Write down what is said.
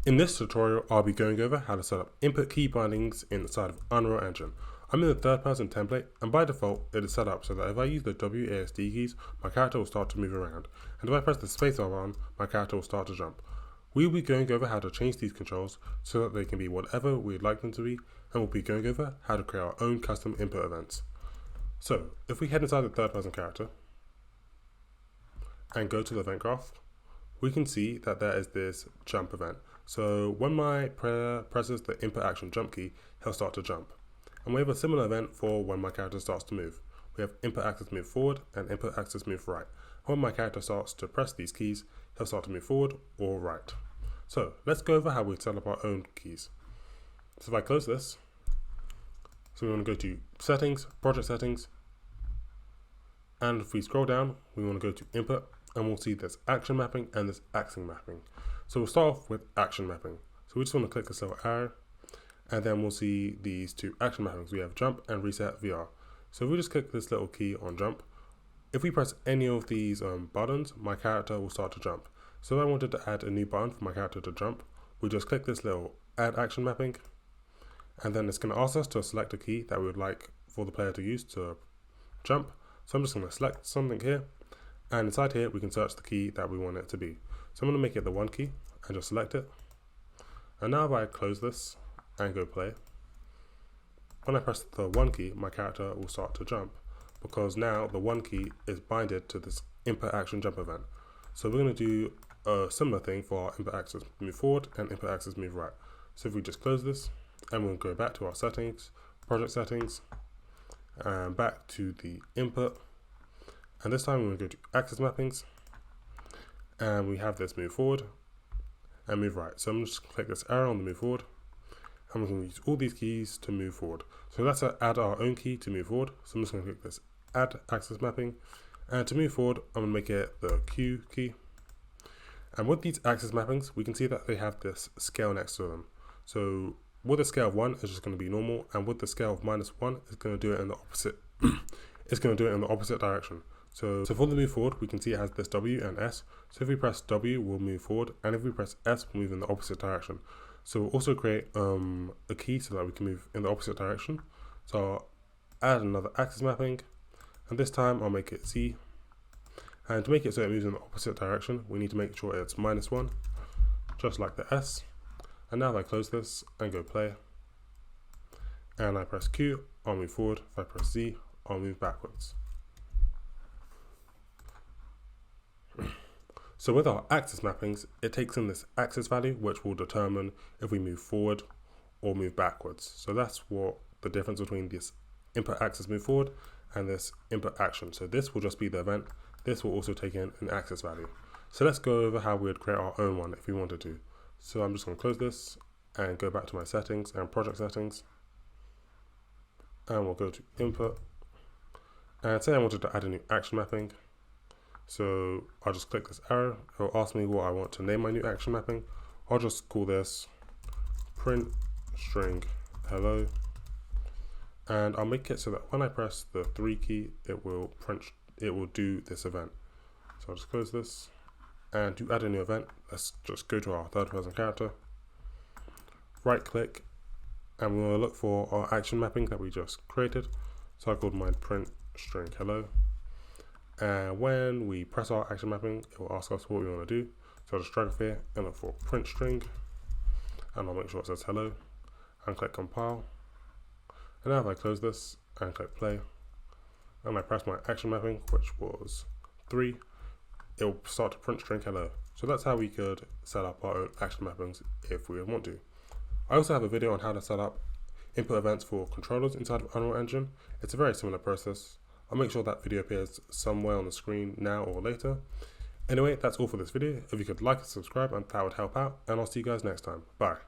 In this tutorial, I'll be going over how to set up input key bindings inside of Unreal Engine. I'm in the third person template, and by default, it is set up so that if I use the WASD keys, my character will start to move around, and if I press the spacebar button, my character will start to jump. We will be going over how to change these controls so that they can be whatever we'd like them to be, and we'll be going over how to create our own custom input events. So, if we head inside the third person character, and go to the event graph, we can see that there is this jump event. So when my player presses the input action jump key, he'll start to jump. And we have a similar event for when my character starts to move. We have input axis move forward and input axis move right. When my character starts to press these keys, he'll start to move forward or right. So let's go over how we set up our own keys. So if I close this, so we want to go to settings, project settings, and if we scroll down, we want to go to input, and we'll see this action mapping and this axing mapping. So we'll start off with action mapping. So we just want to click this little arrow, and then we'll see these two action mappings. We have jump and reset VR. So if we just click this little key on jump, if we press any of these buttons, my character will start to jump. So if I wanted to add a new button for my character to jump, we just click this little add action mapping, and then it's going to ask us to select a key that we would like for the player to use to jump. So I'm just going to select something here, and inside here we can search the key that we want it to be. So I'm going to make it the 1 key and just select it. And now if I close this and go play, when I press the 1 key, my character will start to jump because now the 1 key is binded to this input action jump event. So we're going to do a similar thing for our input axis move forward and input axis move right. So if we just close this and we'll go back to our settings, project settings, and back to the input, and this time we're going to go to axis mappings, and we have this move forward and move right. So I'm just click this arrow on the move forward, and we can use all these keys to move forward. So let's add our own key to move forward. So I'm just going to click this add axis mapping, and to move forward I'm going to make it the Q key. And with these axis mappings, we can see that they have this scale next to them. So with a scale of 1, it's just going to be normal, and with the scale of -1, it's going to do it in the opposite. It's going to do it in the opposite direction. So for the move forward, we can see it has this W and S. So if we press W, we'll move forward, and if we press S, we'll move in the opposite direction. So we'll also create a key so that we can move in the opposite direction. So I'll add another axis mapping, and this time I'll make it Z. And to make it so it moves in the opposite direction, we need to make sure it's -1, just like the S. And now if I close this and go play, and I press Q, I'll move forward. If I press Z, I'll move backwards. So with our axis mappings, it takes in this axis value, which will determine if we move forward or move backwards. So that's what the difference between this input axis move forward and this input action. So this will just be the event. This will also take in an axis value. So let's go over how we would create our own one if we wanted to. So I'm just going to close this and go back to my settings and project settings. And we'll go to input. And say I wanted to add a new action mapping. So I'll just click this arrow. It'll ask me what I want to name my new action mapping. I'll just call this print string hello. And I'll make it so that when I press the 3 key, it will do this event. So I'll just close this. And to add a new event, let's just go to our third person character, right click, and we're going to look for our action mapping that we just created. So I called mine print string hello. And when we press our action mapping, it will ask us what we want to do. So I'll just drag off here and look for print string, and I'll make sure it says hello, and click compile. And now if I close this and click play, and I press my action mapping, which was 3, it will start to print string hello. So that's how we could set up our own action mappings if we want to. I also have a video on how to set up input events for controllers inside of Unreal Engine. It's a very similar process. I'll make sure that video appears somewhere on the screen now or later. Anyway, that's all for this video. If you could like and subscribe, and that would help out, and I'll see you guys next time. Bye.